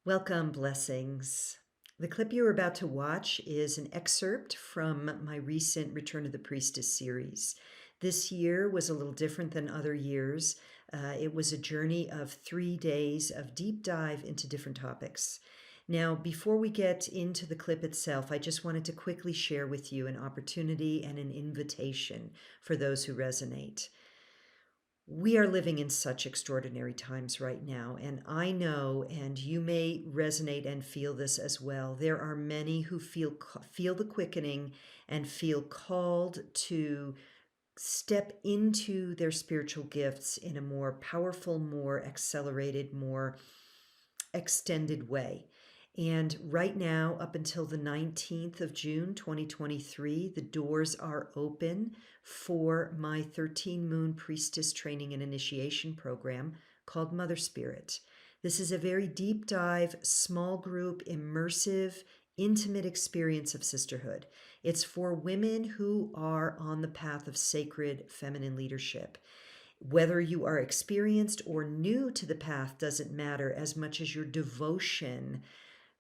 Welcome, blessings. The clip you're about to watch is an excerpt from my recent Return of the Priestess series. This year was a little different than other years. It was a journey of 3 days of deep dive into different topics. Now, before we get into the clip itself, I just wanted to quickly share with you an opportunity and an invitation for those who resonate. We are living in such extraordinary times right now, and I know, and you may resonate and feel this as well. There are many who feel the quickening and feel called to step into their spiritual gifts in a more powerful, more accelerated, more extended way. And right now, up until the 19th of June, 2023, the doors are open for my 13 Moon Priestess Training and Initiation program called Mother Spirit. This is a very deep dive, small group, immersive, intimate experience of sisterhood. It's for women who are on the path of sacred feminine leadership. Whether you are experienced or new to the path doesn't matter as much as your devotion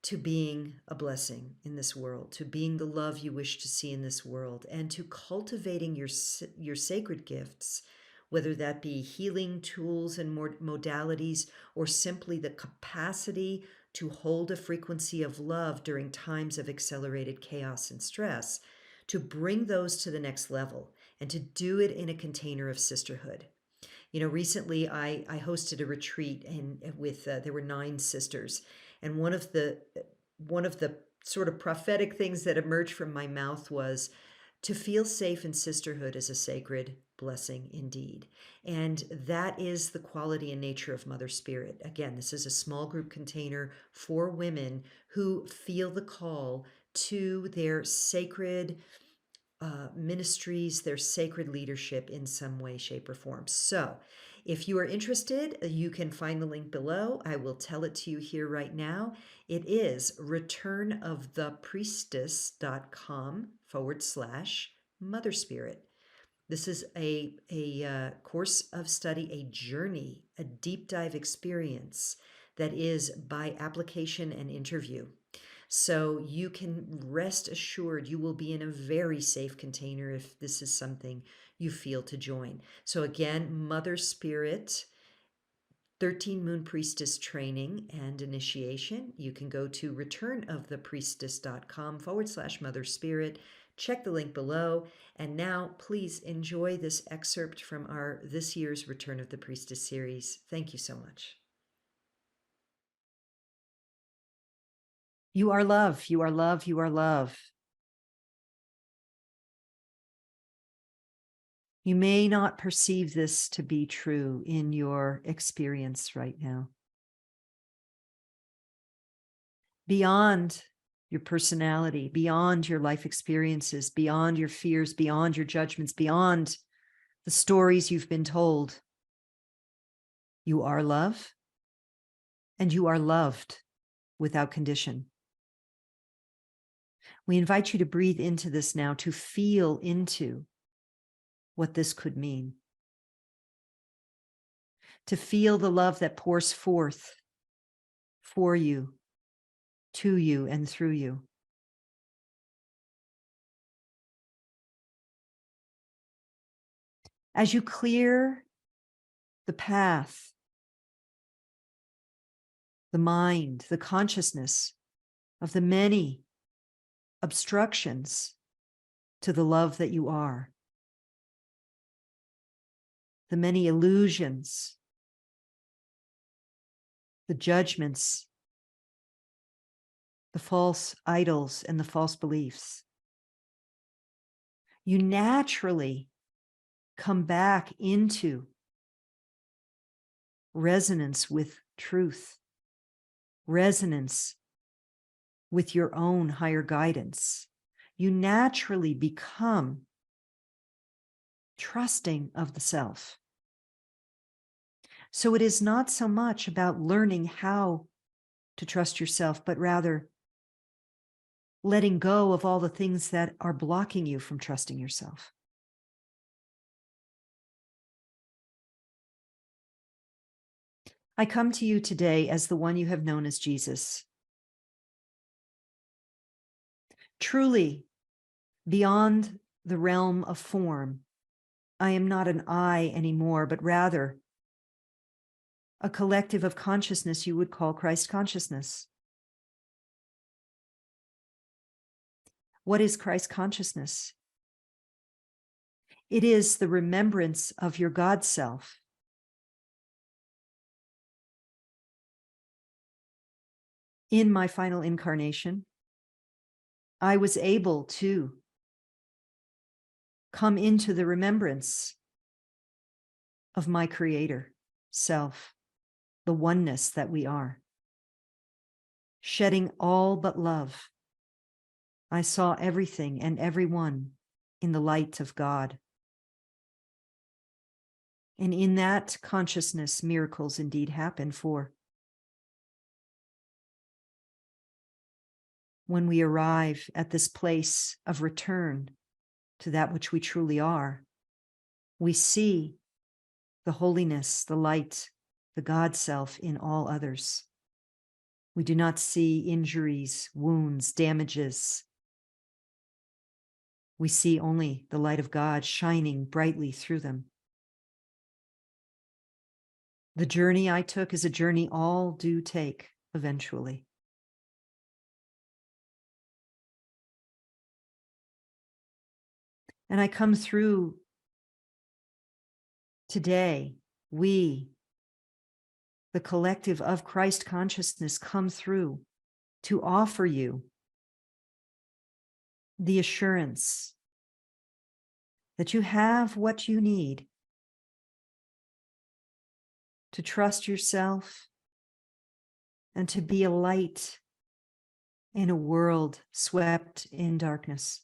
to being a blessing in this world, to being the love you wish to see in this world, and to cultivating your sacred gifts, whether that be healing tools and more modalities or simply the capacity to hold a frequency of love during times of accelerated chaos and stress, to bring those to the next level and to do it in a container of sisterhood. Recently I hosted a retreat with there were 9 sisters, and one of the sort of prophetic things that emerged from my mouth was to feel safe in sisterhood is a sacred blessing indeed. And that is the quality and nature of Mother Spirit. Again, this is a small group container for women who feel the call to their sacred ministries, their sacred leadership in some way, shape, or form. So, if you are interested, you can find the link below. I will tell it to you here right now. It is returnofthepriestess.com/Mother Spirit. This is a course of study, a journey, a deep dive experience that is by application and interview. So you can rest assured you will be in a very safe container if this is something you feel to join. So again, Mother Spirit, 13 Moon Priestess Training and Initiation. You can go to returnofthepriestess.com/Mother Spirit. Check the link below. And now please enjoy this excerpt from our this year's Return of the Priestess series. Thank you so much. You are love, you are love, you are love. You may not perceive this to be true in your experience right now. Beyond your personality, beyond your life experiences, beyond your fears, beyond your judgments, beyond the stories you've been told, you are love, and you are loved without condition. We invite you to breathe into this now, to feel into what this could mean. To feel the love that pours forth for you, to you, and through you. As you clear the path, the mind, the consciousness of the many obstructions to the love that you are, the many illusions, the judgments, the false idols, and the false beliefs, you naturally come back into resonance with truth, resonance with your own higher guidance. You naturally become trusting of the self. So it is not so much about learning how to trust yourself, but rather letting go of all the things that are blocking you from trusting yourself. I come to you today as the one you have known as Jesus. Truly, beyond the realm of form, I am not an I anymore, but rather a collective of consciousness you would call Christ consciousness. What is Christ consciousness? It is the remembrance of your God self. In my final incarnation, I was able to come into the remembrance of my Creator self, the oneness that we are. Shedding all but love, I saw everything and everyone in the light of God. And in that consciousness, miracles indeed happen, for when we arrive at this place of return to that which we truly are, we see the holiness, the light, the God self in all others. We do not see injuries, wounds, damages. We see only the light of God shining brightly through them. The journey I took is a journey all do take eventually. And I come through today, we, the collective of Christ consciousness, come through to offer you the assurance that you have what you need to trust yourself and to be a light in a world swept in darkness.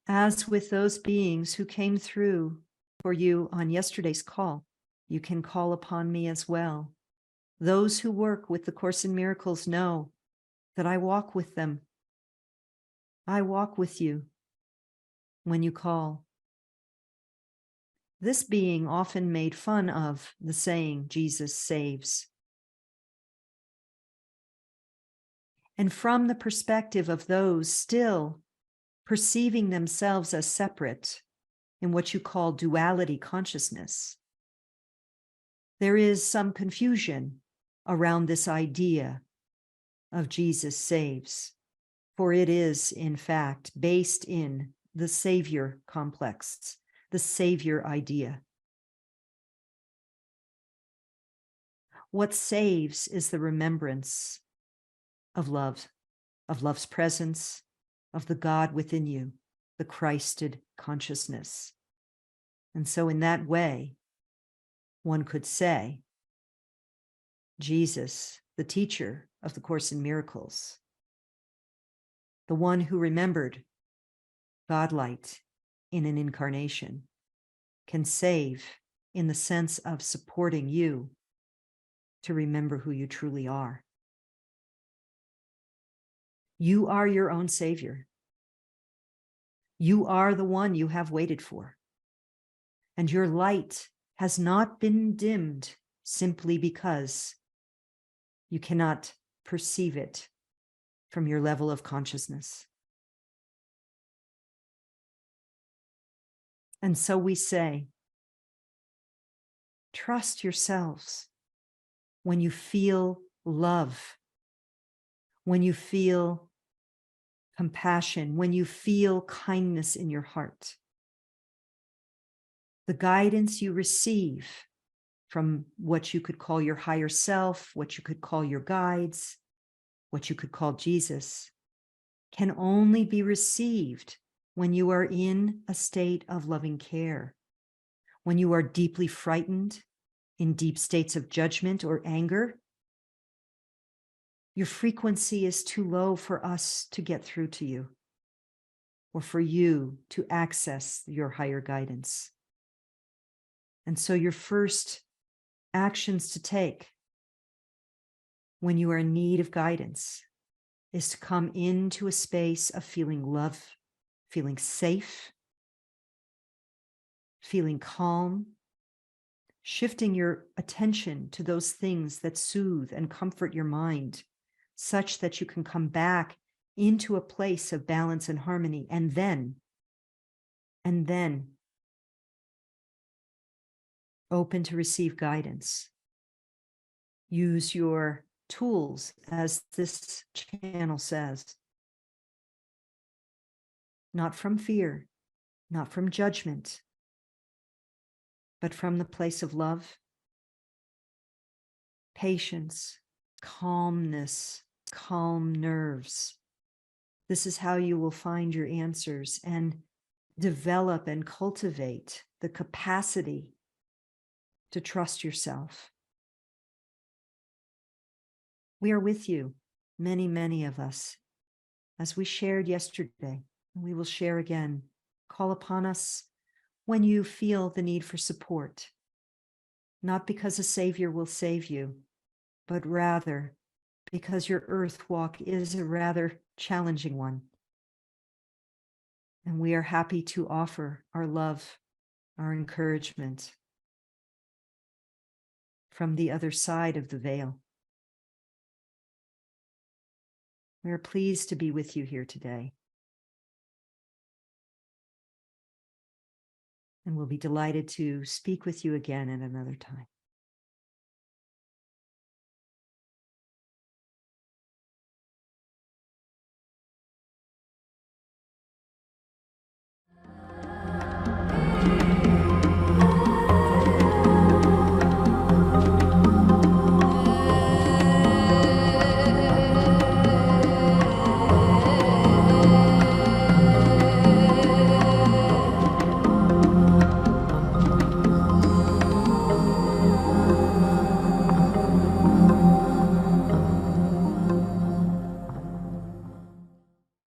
As with those beings who came through for you on yesterday's call, you can call upon me as well. Those who work with the Course in Miracles know that I walk with them. I walk with you when you call. This being often made fun of the saying, Jesus saves. And from the perspective of those still perceiving themselves as separate in what you call duality consciousness, there is some confusion around this idea of Jesus saves, for it is, in fact, based in the Savior complex, the Savior idea. What saves is the remembrance of love, of love's presence, of the God within you, the Christed consciousness. And so in that way, one could say, Jesus, the teacher of the Course in Miracles, the one who remembered Godlight in an incarnation, can save in the sense of supporting you to remember who you truly are. You are your own savior. You are the one you have waited for. And your light has not been dimmed simply because you cannot perceive it from your level of consciousness. And so we say, trust yourselves when you feel love, when you feel compassion, when you feel kindness in your heart. The guidance you receive from what you could call your higher self, what you could call your guides, what you could call Jesus, can only be received when you are in a state of loving care, when you are deeply frightened, in deep states of judgment or anger. Your frequency is too low for us to get through to you, or for you to access your higher guidance. And so your first actions to take when you are in need of guidance is to come into a space of feeling love, feeling safe, feeling calm, shifting your attention to those things that soothe and comfort your mind, such that you can come back into a place of balance and harmony, and then open to receive guidance. Use your tools, as this channel says, not from fear, not from judgment, but from the place of love, patience, calmness, calm nerves. This is how you will find your answers and develop and cultivate the capacity to trust yourself. We are with you, many, many of us, as we shared yesterday, and we will share again. Call upon us when you feel the need for support, not because a savior will save you, but rather because your earth walk is a rather challenging one. And we are happy to offer our love, our encouragement from the other side of the veil. We are pleased to be with you here today. And we'll be delighted to speak with you again at another time.